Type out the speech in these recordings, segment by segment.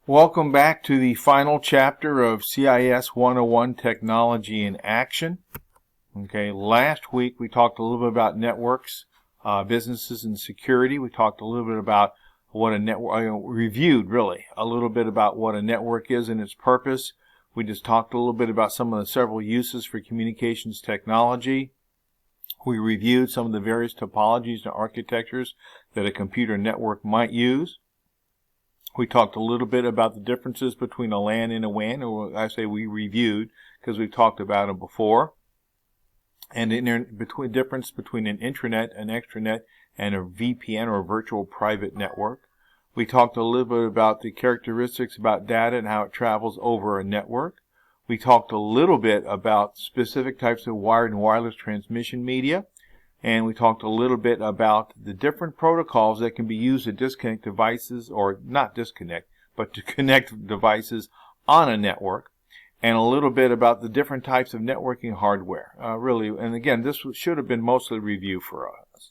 Welcome back to the final chapter of CIS 101 Technology in Action. Okay, last week we talked a little bit about networks, businesses, and security. We talked a little bit about what a network, reviewed really, a little bit about what a network is and its purpose. We just talked a little bit about some of the several uses for communications technology. We reviewed some of the various topologies and architectures that a computer network might use. We talked a little bit about the differences between a LAN and a WAN, or I say we reviewed because we've talked about them before. And the difference between an intranet, an extranet, and a VPN or a virtual private network. We talked a little bit about the characteristics about data and how it travels over a network. We talked a little bit about specific types of wired and wireless transmission media. And we talked a little bit about the different protocols that can be used to disconnect devices, or not disconnect, but to connect devices on a network. And a little bit about the different types of networking hardware. Really, and again, this should have been mostly review for us.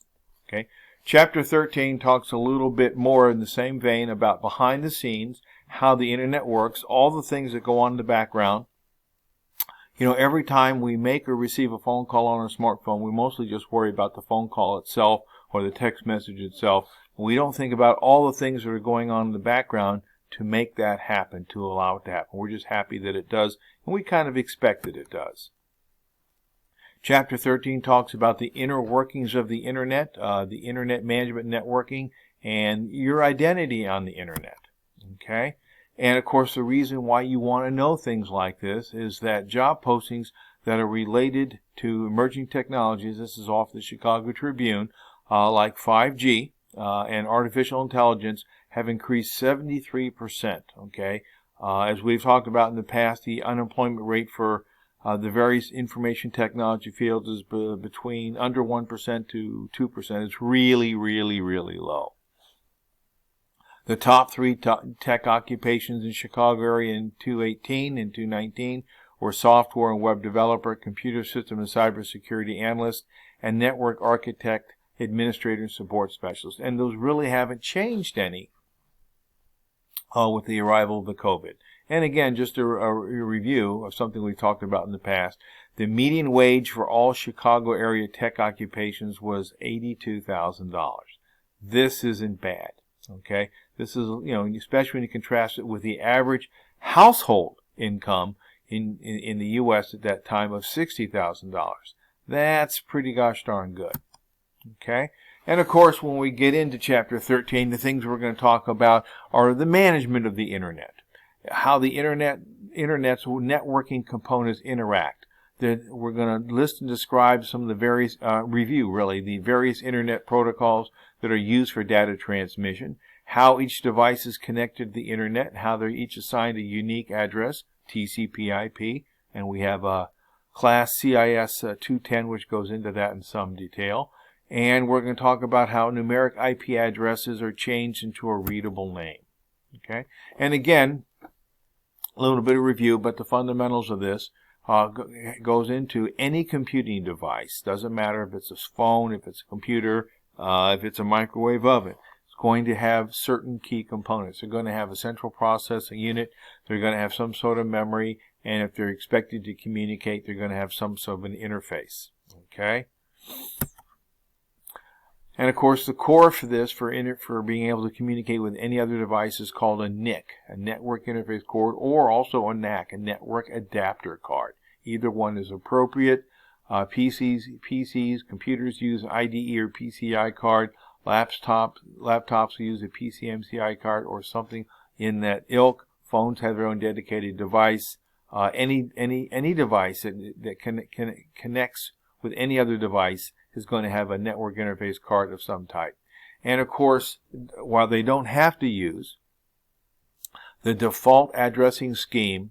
Okay. Chapter 13 talks a little bit more in the same vein about behind the scenes, how the internet works, all the things that go on in the background. You know, every time we make or receive a phone call on our smartphone, we mostly just worry about the phone call itself or the text message itself. We don't think about all the things that are going on in the background to make that happen, to allow it to happen. We're just happy that it does, and we kind of expect that it does. Chapter 13 talks about the inner workings of the internet management networking, and your identity on the internet. Okay? And of course, the reason why you want to know things like this is that job postings that are related to emerging technologies, this is off the Chicago Tribune, like 5G and artificial intelligence, have increased 73%. Okay, as we've talked about in the past, the unemployment rate for the various information technology fields is between under 1% to 2%. It's really, really, really low. The top three tech occupations in Chicago area in 2018 and 2019 were software and web developer, computer system and cybersecurity analyst, and network architect, administrator, and support specialist. And those really haven't changed any with the arrival of the COVID. And again, just a review of something we've talked about in the past. The median wage for all Chicago area tech occupations was $82,000. This isn't bad. Okay, this is, you know, especially when you contrast it with the average household income in the U.S. at that time of $60,000. That's pretty gosh darn good. Okay, and of course, when we get into Chapter 13, the things we're going to talk about are the management of the internet, how the internet's networking components interact. That we're going to list and describe some of the various, the various internet protocols that are used for data transmission, how each device is connected to the internet, how they're each assigned a unique address, TCP/IP, and we have a class CIS101 which goes into that in some detail. And we're going to talk about how numeric IP addresses are changed into a readable name. Okay, and again, a little bit of review, but the fundamentals of this goes into any computing device. Doesn't matter if it's a phone, if it's a computer, if it's a microwave oven. It's going to have certain key components. They're going to have a central processing unit. They're going to have some sort of memory. And if they're expected to communicate, they're going to have some sort of an interface. Okay? And of course, the core for this, for being able to communicate with any other device, is called a NIC, a network interface card, or also a NAC, a network adapter card. Either one is appropriate. PCs, computers use IDE or PCI card. Laptops will use a PCMCI card or something in that ilk. Phones have their own dedicated device. Any device that connects with any other device is going to have a network interface card of some type. And of course, while they don't have to use, the default addressing scheme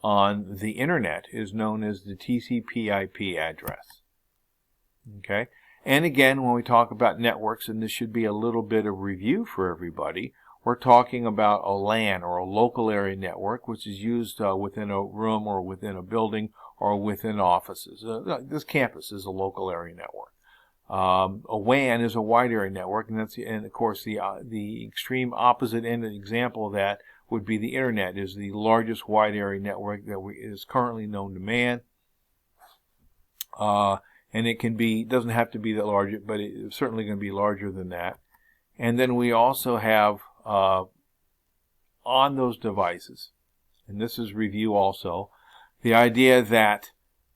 on the internet is known as the TCP/IP address. Okay? And again, when we talk about networks, and this should be a little bit of review for everybody, we're talking about a LAN, or a local area network, which is used within a room or within a building or within offices. This campus is a local area network. A WAN is a wide area network, and of course the extreme opposite end of the example of that would be the internet, is the largest wide area network that is currently known to man. And it doesn't have to be that large, but it's certainly going to be larger than that. And then we also have on those devices, and this is review also, the idea that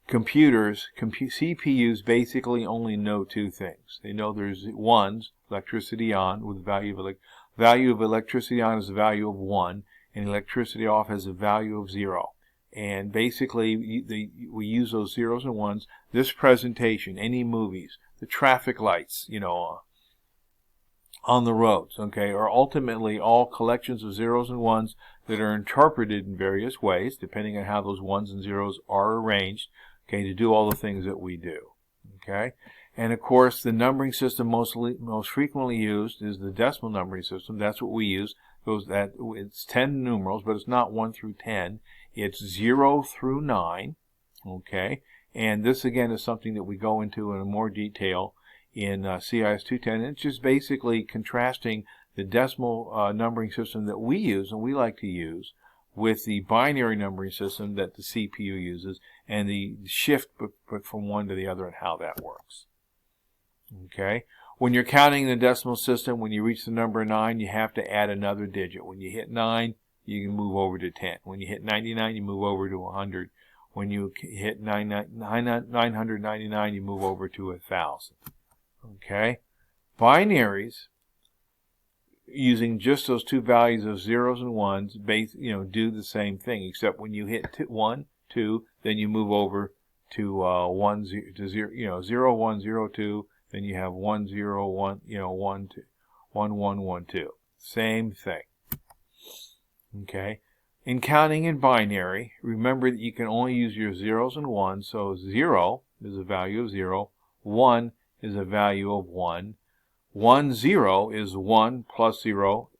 CPUs basically only know two things. They know there's ones, electricity on, with the value of electricity on is the value of 1, and electricity off has a value of 0. And basically, we use those zeros and ones. This presentation, any movies, the traffic lights, on the roads, okay, are ultimately all collections of zeros and ones that are interpreted in various ways, depending on how those ones and zeros are arranged, okay, to do all the things that we do, okay. And of course, the numbering system most frequently used is the decimal numbering system. That's what we use. It's 10 numerals, but it's not 1 through 10. It's 0 through 9, okay. And this again is something that we go into in more detail in CIS101. It's just basically contrasting the decimal numbering system that we use and we like to use with the binary numbering system that the CPU uses, and the shift from one to the other and how that works. Okay. When you're counting the decimal system, when you reach the number 9, you have to add another digit. When you hit 9, you can move over to 10. When you hit 99, you move over to 100. When you hit 999, you move over to 1,000. Okay. Binaries, using just those two values of zeros and ones, do the same thing, except when you hit 1, 2, then you move over to 0, 1, 0, 2. Then you have 1, 0, 1, 1, 2, 1, 1, 1, 2. Same thing. Okay. In counting in binary, remember that you can only use your zeros and ones. So 0 is a value of 0. 1 is a value of 1. 1, 0 is 1 plus 0.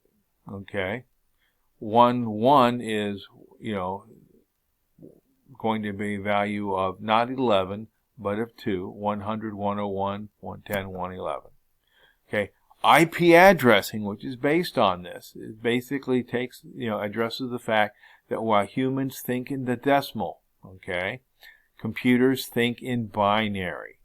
Okay. 1, 1 is, going to be a value of not 11, but of 2, 100, 101, 110, 111. Okay, IP addressing, which is based on this, it basically addresses the fact that while humans think in the decimal, okay, computers think in binary.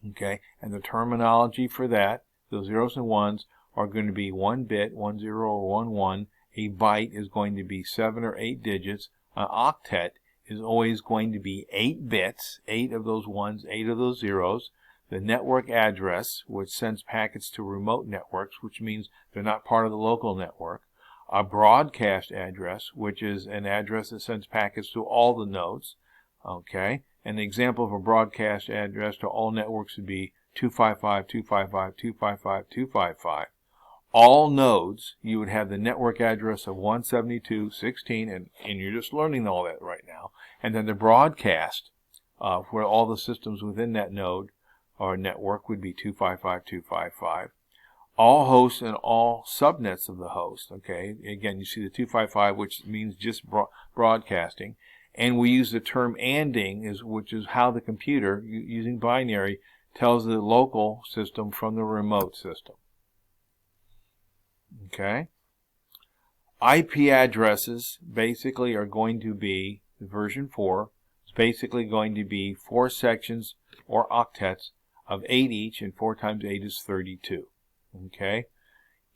Okay, and the terminology for that, those zeros and ones, are going to be 1 bit, 10 or 11. A byte is going to be 7 or 8 digits. An octet is always going to be 8 bits, 8 of those ones, 8 of those zeros. The network address, which sends packets to remote networks, which means they're not part of the local network. A broadcast address, which is an address that sends packets to all the nodes. Okay, an example of a broadcast address to all networks would be 255, 255, 255, 255. All nodes, you would have the network address of 172.16, and you're just learning all that right now. And then the broadcast, where all the systems within that node or network would be 255.255. All hosts and all subnets of the host. Okay, again, you see the 255, which means just broadcasting. And we use the term ANDing, which is how the computer, using binary, tells the local system from the remote system. Okay. IP addresses basically are going to be, version 4, is basically going to be 4 sections or octets of 8 each, and 4 times 8 is 32. Okay.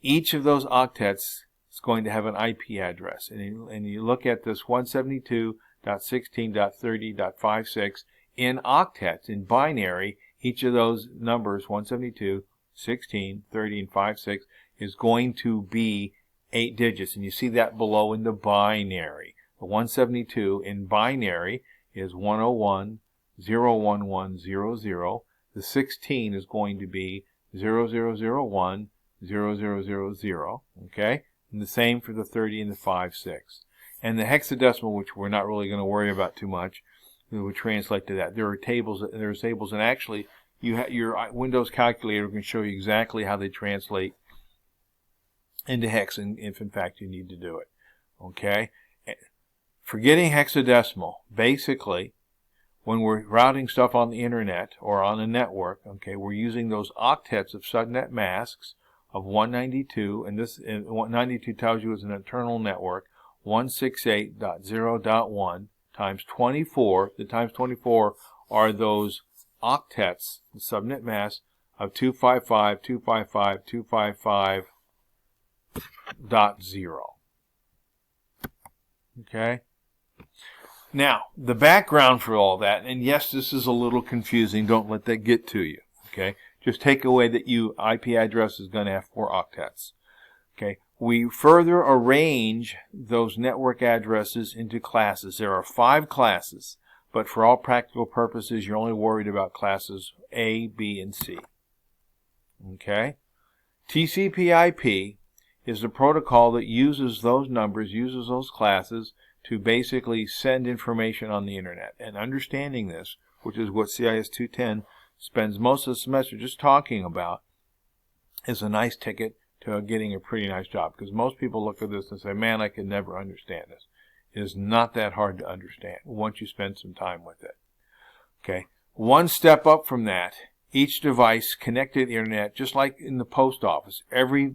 Each of those octets is going to have an IP address. And you look at this 172.16.30.56 in octets, in binary, each of those numbers, 172, 16, 30, and 56, is going to be 8 digits. And you see that below in the binary. The 172 in binary is 101, 011, 00. The 16 is going to be 0001, 0000. Okay? And the same for the 30 and the 56. And the hexadecimal, which we're not really going to worry about too much, we would translate to that. There are tables, and actually, your Windows calculator can show you exactly how they translate into hex, if in fact you need to do it. Okay? Forgetting hexadecimal, basically, when we're routing stuff on the internet or on a network, okay, we're using those octets of subnet masks of 192, and this 192 tells you it's an internal network, 168.0.1 times 24. The times 24 are those octets, the subnet masks of 255, 255, 255.0. Okay? Now, the background for all that, and yes, this is a little confusing. Don't let that get to you. Okay? Just take away that IP address is going to have 4 octets. Okay? We further arrange those network addresses into classes. There are 5 classes, but for all practical purposes, you're only worried about classes A, B, and C. Okay? TCP/IP is the protocol that uses those numbers, uses those classes to basically send information on the internet. And understanding this, which is what CIS101 spends most of the semester just talking about, is a nice ticket to getting a pretty nice job. Because most people look at this and say, man, I could never understand this. It is not that hard to understand once you spend some time with it. Okay, one step up from that, each device connected to the internet, just like in the post office. Every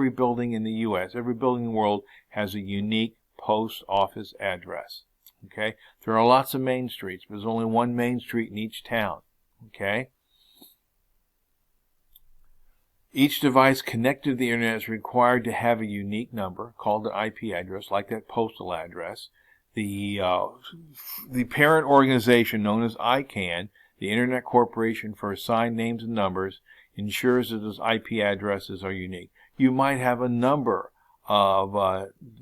building in the U.S., every building in the world has a unique post office address. Okay, there are lots of main streets, but there's only one main street in each town. Okay, each device connected to the internet is required to have a unique number called an IP address, like that postal address. The parent organization known as ICANN, the Internet Corporation for Assigned Names and Numbers, ensures that those IP addresses are unique. You might have a number of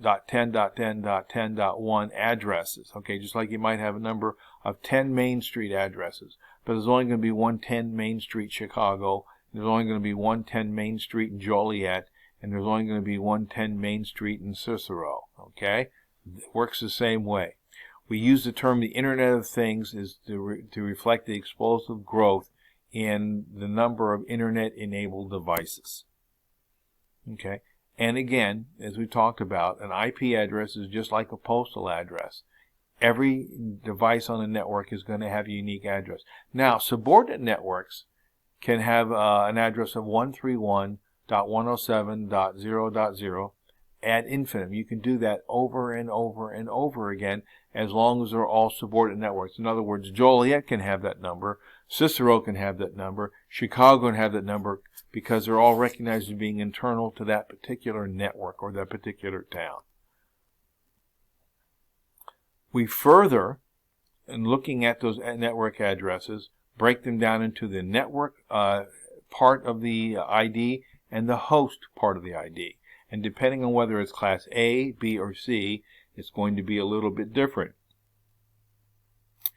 .10.10.10.1 addresses, okay, just like you might have a number of 10 Main Street addresses, but there's only going to be 110 Main Street Chicago, there's only going to be 110 Main Street in Joliet, and there's only going to be 110 Main Street in Cicero, okay? It works the same way. We use the term the Internet of Things to reflect the explosive growth in the number of Internet-enabled devices. Okay, and again, as we talked about, an IP address is just like a postal address. Every device on the network is going to have a unique address. Now, subordinate networks can have an address of 131.107.0.0 ad infinitum. You can do that over and over and over again as long as they're all subordinate networks. In other words, Joliet can have that number, Cicero can have that number, Chicago can have that number, because they're all recognized as being internal to that particular network or that particular town. We further, in looking at those network addresses, break them down into the network part of the ID and the host part of the ID. And depending on whether it's class A, B, or C, it's going to be a little bit different.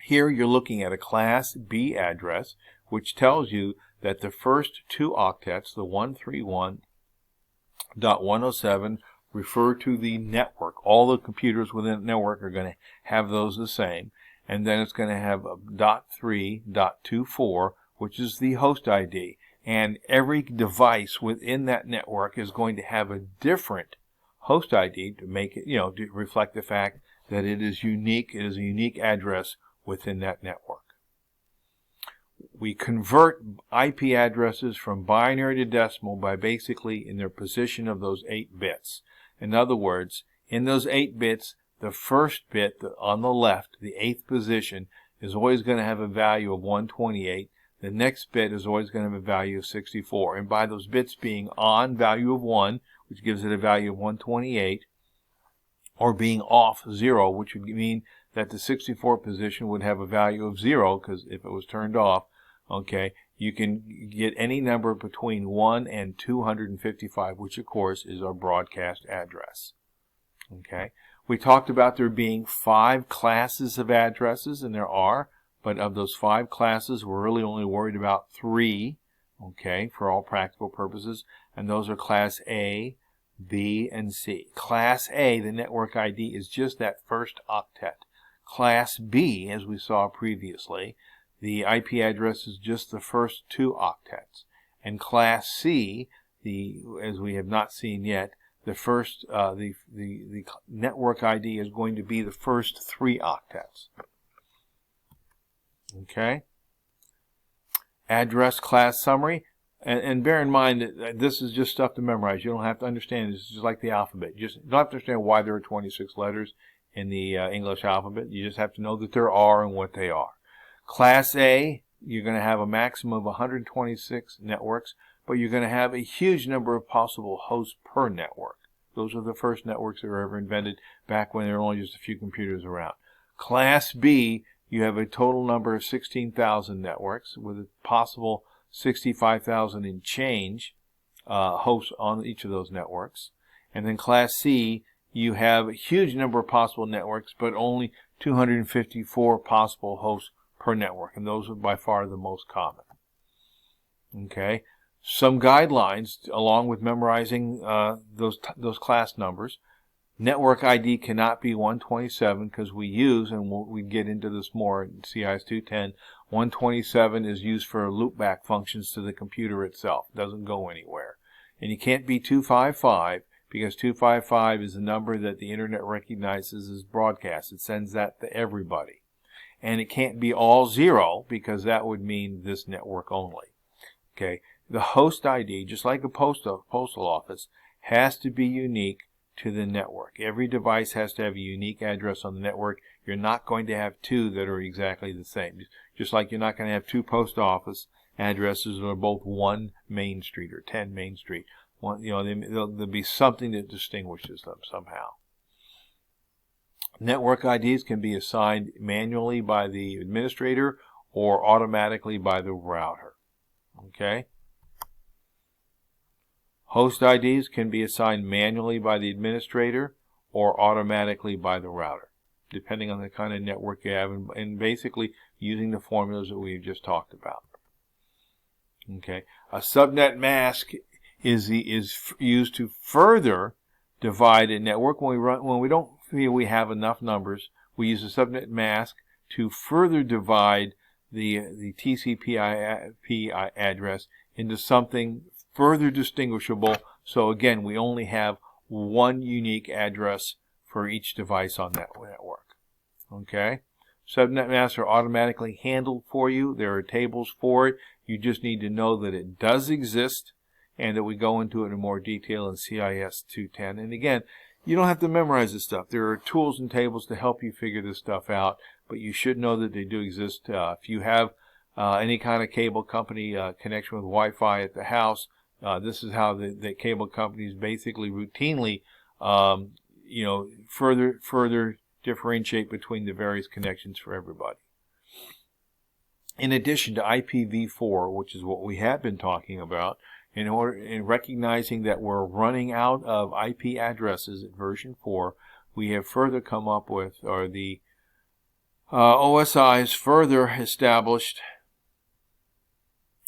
Here you're looking at a class B address, which tells you that the first 2 octets, the 131.107, refer to the network. All the computers within the network are going to have those the same. And then it's going to have a .3.24, which is the host ID. And every device within that network is going to have a different host ID to make it, to reflect the fact that it is unique. It is a unique address within that network. We convert IP addresses from binary to decimal by basically in their position of those 8 bits. In other words, in those 8 bits, the first bit on the left, the 8th position, is always going to have a value of 128. The next bit is always going to have a value of 64. And by those bits being on, value of 1, which gives it a value of 128, or being off 0, which would mean that the 64 position would have a value of 0, because if it was turned off, okay, you can get any number between 1 and 255, which of course is our broadcast address. Okay, we talked about there being 5 classes of addresses, and there are. But of those 5 classes, we're really only worried about 3, okay, for all practical purposes. And those are class A, B, and C. Class A, the network ID, is just that first octet. Class B, as we saw previously, the IP address is just the first 2 octets. And class C, as we have not seen yet, the first, the network ID is going to be the first 3 octets. Okay. Address class summary. And bear in mind that this is just stuff to memorize. You don't have to understand. This is just like the alphabet. You don't have to understand why there are 26 letters in the English alphabet. You just have to know that there are and what they are. Class A, you're going to have a maximum of 126 networks, but you're going to have a huge number of possible hosts per network. Those are the first networks that were ever invented back when there were only just a few computers around. Class B, you have a total number of 16,000 networks with a possible 65,000 and change hosts on each of those networks. And then Class C, you have a huge number of possible networks, but only 254 possible hosts per network. And those are by far the most common. Okay. Some guidelines, along with memorizing those class numbers. Network ID cannot be 127 because we use, and we get into this more in CIS101, 127 is used for loopback functions to the computer itself. It doesn't go anywhere. And you can't be 255 because 255 is a number that the internet recognizes as broadcast. It sends that to everybody. And it can't be all 0 because that would mean this network only. Okay. The host ID, just like a postal office, has to be unique to the network. Every device has to have a unique address on the network. You're not going to have two that are exactly the same. Just like you're not going to have two post office addresses that are both 1 Main Street or 10 Main Street. There'll be something that distinguishes them somehow. Network IDs can be assigned manually by the administrator or automatically by the router. Okay? Host IDs can be assigned manually by the administrator or automatically by the router, depending on the kind of network you have, and basically using the formulas that we've just talked about. Okay, a subnet mask is used to further divide a network. When we don't feel we have enough numbers, we use a subnet mask to further divide the TCP/IP address into something further distinguishable. So again, we only have one unique address for each device on that network. Okay? Subnet masks are automatically handled for you. There are tables for it. You just need to know that it does exist and that we go into it in more detail in CIS101. And again, you don't have to memorize this stuff. There are tools and tables to help you figure this stuff out, but you should know that they do exist. If you have any kind of cable company connection with Wi-Fi at the house, this is how the cable companies basically routinely, further differentiate between the various connections for everybody. In addition to IPv4, which is what we have been talking about, in recognizing that we're running out of IP addresses at version 4, we have further come up with, or the OSI has further established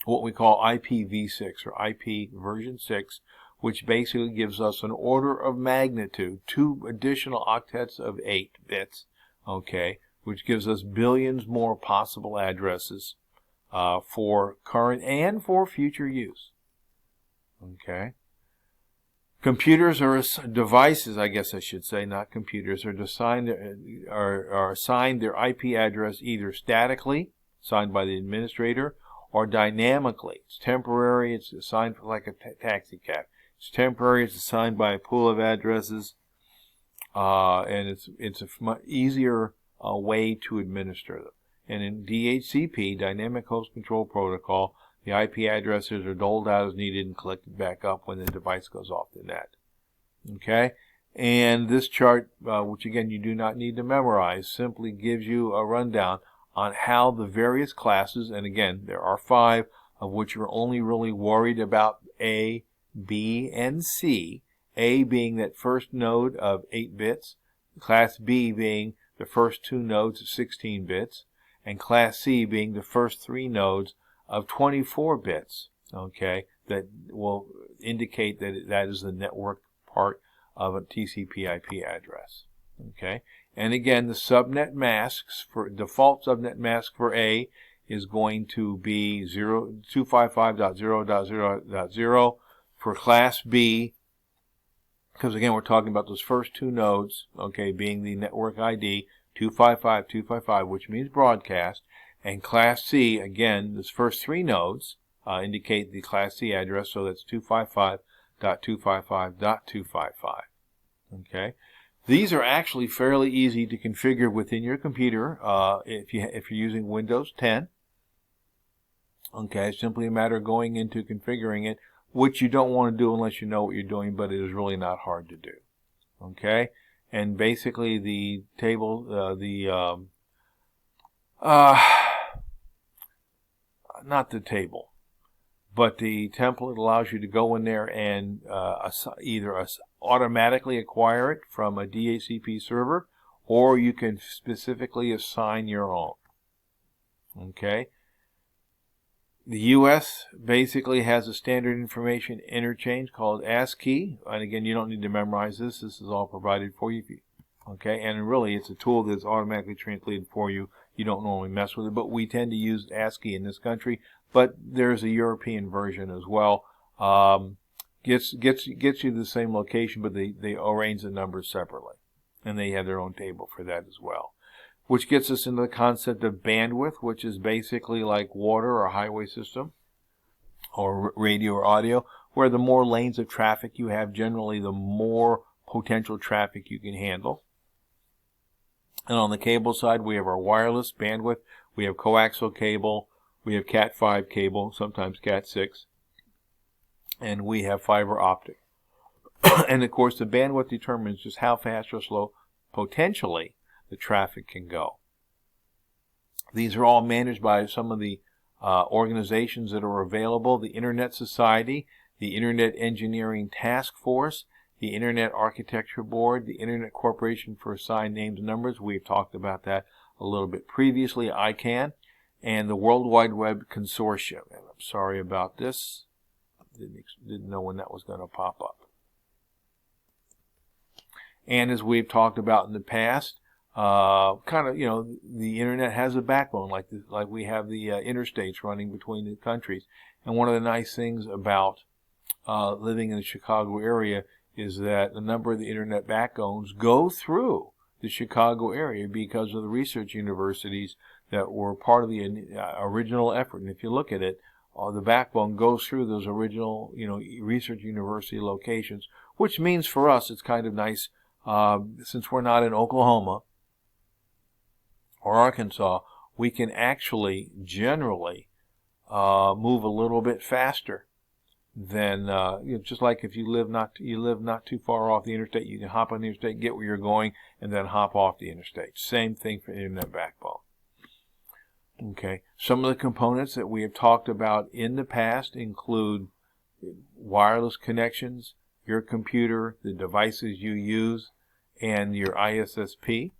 what we call IPv6 or IP version 6, which basically gives us an order of magnitude, 2 additional octets of 8 bits, okay, which gives us billions more possible addresses for current and for future use. Okay. Computers or devices, I guess I should say, not computers, are assigned their IP address either statically, assigned by the administrator, or dynamically. It's temporary. It's assigned like a taxi cab. It's temporary. It's assigned by a pool of addresses, and it's a much easier way to administer them. And in DHCP, Dynamic Host Control Protocol, the IP addresses are doled out as needed and collected back up when the device goes off the net. Okay? And this chart, which again you do not need to memorize, simply gives you a rundown on how the various classes, and again there are 5 of which you're only really worried about A, B, and C. A being that first node of 8 bits, Class B being the first 2 nodes of 16 bits, and Class C being the first 3 nodes of 24 bits, okay, that will indicate that that is the network part of a TCP/IP address, okay. And again, the subnet masks for default subnet mask for A is going to be 255.0.0.0 for Class B, because again we're talking about those first 2 nodes, okay, being the network ID 255.255, which means broadcast. And Class C, again, this first three nodes indicate the Class C address, so that's 255.255.255. Okay, these are actually fairly easy to configure within your computer if you're using Windows 10. Okay, it's simply a matter of going into configuring it, which you don't want to do unless you know what you're doing, but it is really not hard to do. Okay, and basically the table, not the table, but the template allows you to go in there and either automatically acquire it from a DHCP server, or you can specifically assign your own. Okay. The U.S. basically has a standard information interchange called ASCII, and again, you don't need to memorize this. This is all provided for you. Okay, and really, it's a tool that's automatically translated for you. You don't normally mess with it, but we tend to use ASCII in this country. But there's a European version as well. Gets you to the same location, but they arrange the numbers separately, and they have their own table for that as well. Which gets us into the concept of bandwidth, which is basically like water or highway system, or radio or audio, where the more lanes of traffic you have, generally the more potential traffic you can handle. And on the cable side, we have our wireless bandwidth, we have coaxial cable, we have Cat5 cable, sometimes Cat6, and we have fiber optic. And of course, the bandwidth determines just how fast or slow, potentially, the traffic can go. These are all managed by some of the organizations that are available: the Internet Society, the Internet Engineering Task Force, the Internet Architecture Board, the Internet Corporation for Assigned Names and Numbers. We've talked about that a little bit previously, ICANN, and the World Wide Web Consortium. And I'm sorry about this. Didn't know when that was going to pop up. And as we've talked about in the past, the internet has a backbone, like we have the interstates running between the countries. And one of the nice things about living in the Chicago area is that a number of the internet backbones go through the Chicago area because of the research universities that were part of the original effort. And if you look at it, the backbone goes through those original, research university locations, which means for us it's kind of nice, since we're not in Oklahoma or Arkansas, we can actually generally move a little bit faster than just like if you live not too far off the interstate, you can hop on the interstate, get where you're going, and then hop off the interstate. Same thing for internet backbone. Okay, some of the components that we have talked about in the past include wireless connections, your computer, the devices you use, and your ISSP.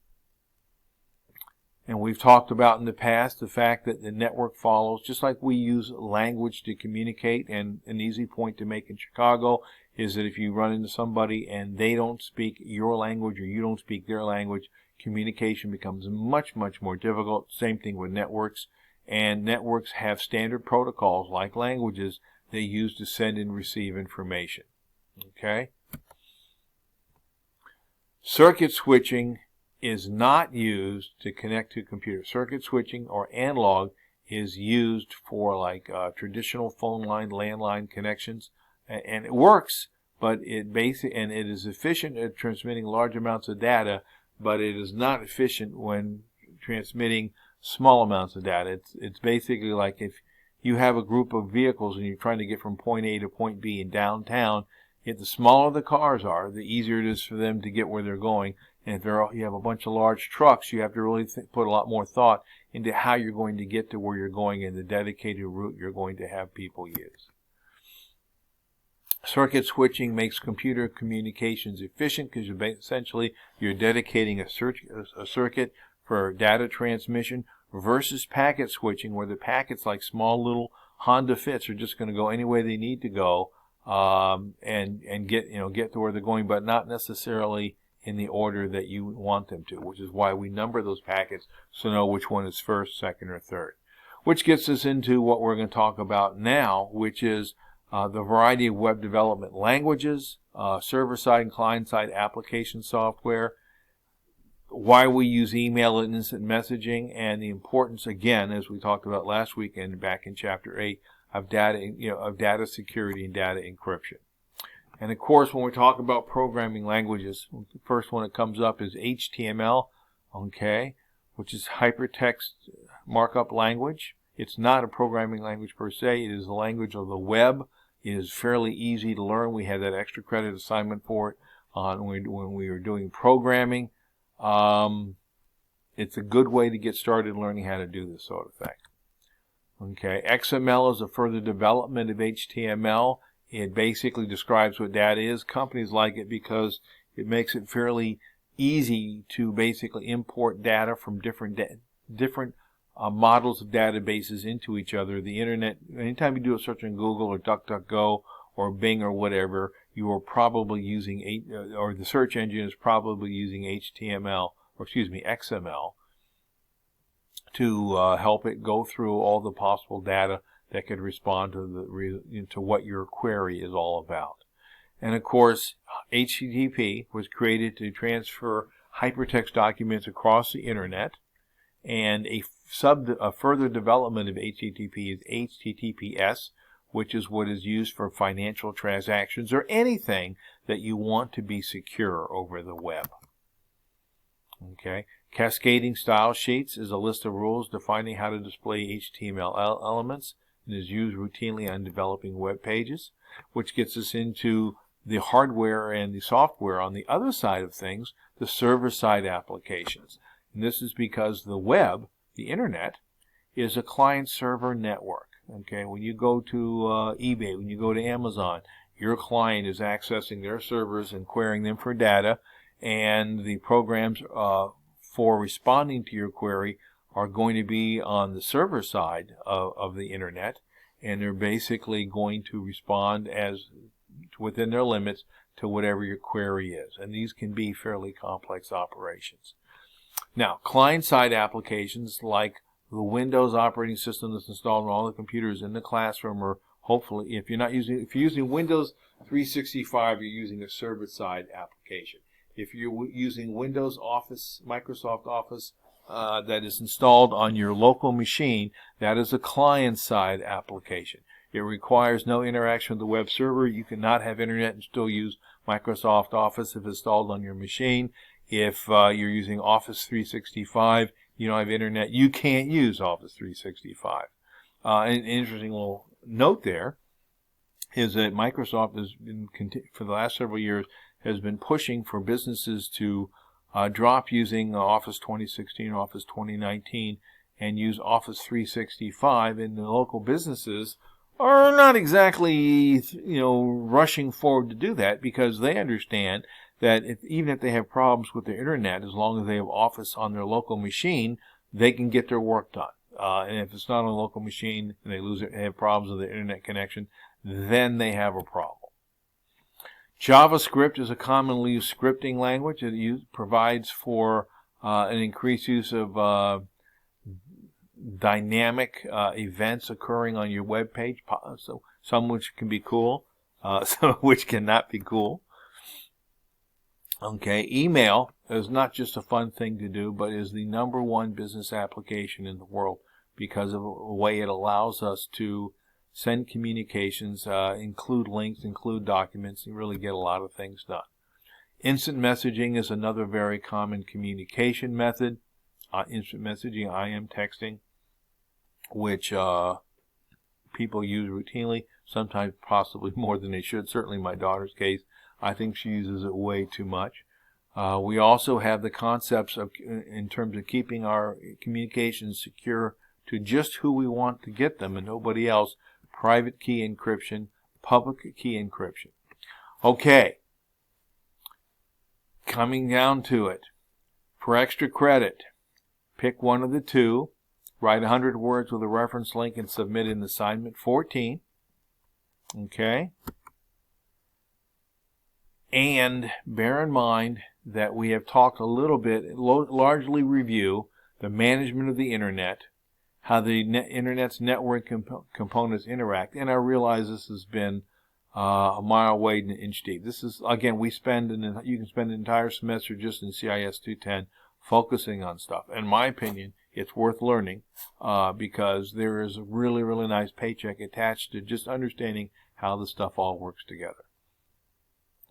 And we've talked about in the past the fact that the network follows, just like we use language to communicate. And an easy point to make in Chicago is that if you run into somebody and they don't speak your language or you don't speak their language, communication becomes much, much more difficult. Same thing with networks. And networks have standard protocols like languages they use to send and receive information. Okay? Circuit switching is not used to connect to a computer. Circuit switching or analog is used for like traditional phone line, landline connections, and it works, but it is efficient at transmitting large amounts of data, but it is not efficient when transmitting small amounts of data. It's basically like if you have a group of vehicles and you're trying to get from point A to point B in downtown, if the smaller the cars are, the easier it is for them to get where they're going. And if you have a bunch of large trucks, you have to really put a lot more thought into how you're going to get to where you're going and the dedicated route you're going to have people use. Circuit switching makes computer communications efficient because essentially you're dedicating a circuit for data transmission versus packet switching, where the packets, like small little Honda Fits, are just going to go any way they need to go and get to where they're going, but not necessarily in the order that you want them to, which is why we number those packets so know which one is first, second, or third. Which gets us into what we're going to talk about now, which is the variety of web development languages, server-side and client-side application software, why we use email and instant messaging, and the importance, again, as we talked about last week and back in Chapter 8, of data security and data encryption. And of course, when we talk about programming languages, the first one that comes up is HTML, okay, which is hypertext markup language. It's not a programming language per se. It is the language of the web. It is fairly easy to learn. We had that extra credit assignment for it when we were doing programming. It's a good way to get started learning how to do this sort of thing. Okay, XML is a further development of HTML. It basically describes what data is. Companies like it because it makes it fairly easy to basically import data from different models of databases into each other. The internet, anytime you do a search on Google or DuckDuckGo or Bing or whatever, you are probably using, or the search engine is probably using XML to help it go through all the possible data that could respond to what your query is all about. And of course, HTTP was created to transfer hypertext documents across the internet, and a further development of HTTP is HTTPS, which is what is used for financial transactions or anything that you want to be secure over the web. Okay. Cascading style sheets is a list of rules defining how to display HTML elements and is used routinely on developing web pages, which gets us into the hardware and the software on the other side of things, the server-side applications. And this is because the web, the internet, is a client-server network. Okay, when you go to eBay, when you go to Amazon, your client is accessing their servers and querying them for data, and the programs for responding to your query are going to be on the server side of the internet, and they're basically going to respond as within their limits to whatever your query is. And these can be fairly complex operations. Now, client-side applications like the Windows operating system that's installed on all the computers in the classroom, or hopefully, if you're using Windows 365, you're using a server-side application. If you're using Windows Office, Microsoft Office, that is installed on your local machine, that is a client-side application. It requires no interaction with the web server. You cannot have internet and still use Microsoft Office if installed on your machine. If you're using Office 365, you don't have internet, you can't use Office 365. An interesting little note there is that Microsoft has been, for the last several years, has been pushing for businesses to drop using Office 2016, Office 2019, and use Office 365. And the local businesses are not exactly, rushing forward to do that, because they understand that even if they have problems with their internet, as long as they have Office on their local machine, they can get their work done. And if it's not on a local machine and they have problems with the internet connection, then they have a problem. JavaScript is a commonly used scripting language. It provides for an increased use of dynamic events occurring on your web page, so some which can be cool, some which cannot be cool. Okay, email is not just a fun thing to do, but is the #1 business application in the world because of the way it allows us to send communications, include links, include documents, and really get a lot of things done. Instant messaging is another very common communication method. Instant messaging, IM texting, which people use routinely, sometimes possibly more than they should. Certainly in my daughter's case, I think she uses it way too much. We also have the concepts of, in terms of keeping our communications secure to just who we want to get them and nobody else, private key encryption, public key encryption. Okay, coming down to it. For extra credit, pick one of the two, write 100 words with a reference link and submit in assignment 14. Okay? And bear in mind that we have talked a little bit, largely review the management of the internet, how the internet's network components interact. And I realize this has been a mile wide and an inch deep. This is, again, you can spend an entire semester just in CIS 210 focusing on stuff. In my opinion, it's worth learning because there is a really, really nice paycheck attached to just understanding how the stuff all works together.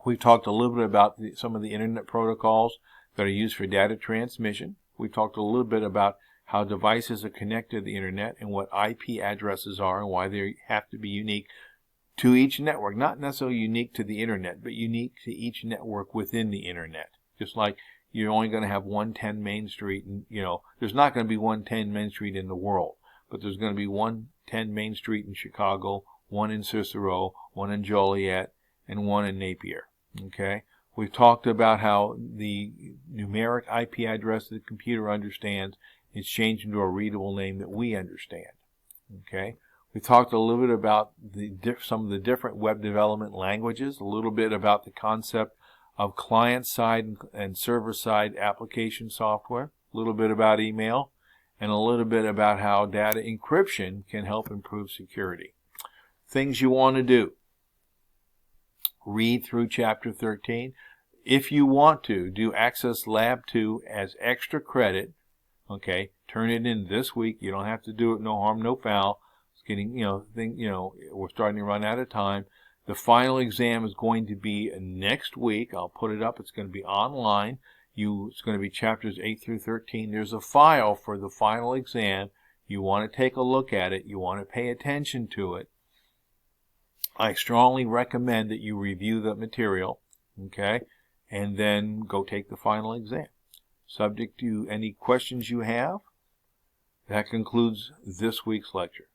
We've talked a little bit about some of the internet protocols that are used for data transmission. We talked a little bit about how devices are connected to the internet and what IP addresses are and why they have to be unique to each network. Not necessarily unique to the internet, but unique to each network within the internet. Just like you're only going to have 110 Main Street, and there's not going to be 110 Main Street in the world, but there's going to be 110 Main Street in Chicago, one in Cicero, one in Joliet, and one in Napier. Okay? We've talked about how the numeric IP address that the computer understands is changed into a readable name that we understand. Okay? We talked a little bit about some of the different web development languages, a little bit about the concept of client-side and server-side application software, a little bit about email, and a little bit about how data encryption can help improve security. Things you want to do. Read through Chapter 13. If you want to, do Access Lab 2 as extra credit. Okay, turn it in this week. You don't have to do it. No harm, no foul. It's getting, we're starting to run out of time. The final exam is going to be next week. I'll put it up. It's going to be online. It's going to be chapters 8 through 13. There's a file for the final exam. You want to take a look at it. You want to pay attention to it. I strongly recommend that you review the material, okay, and then go take the final exam. Subject to any questions you have, that concludes this week's lecture.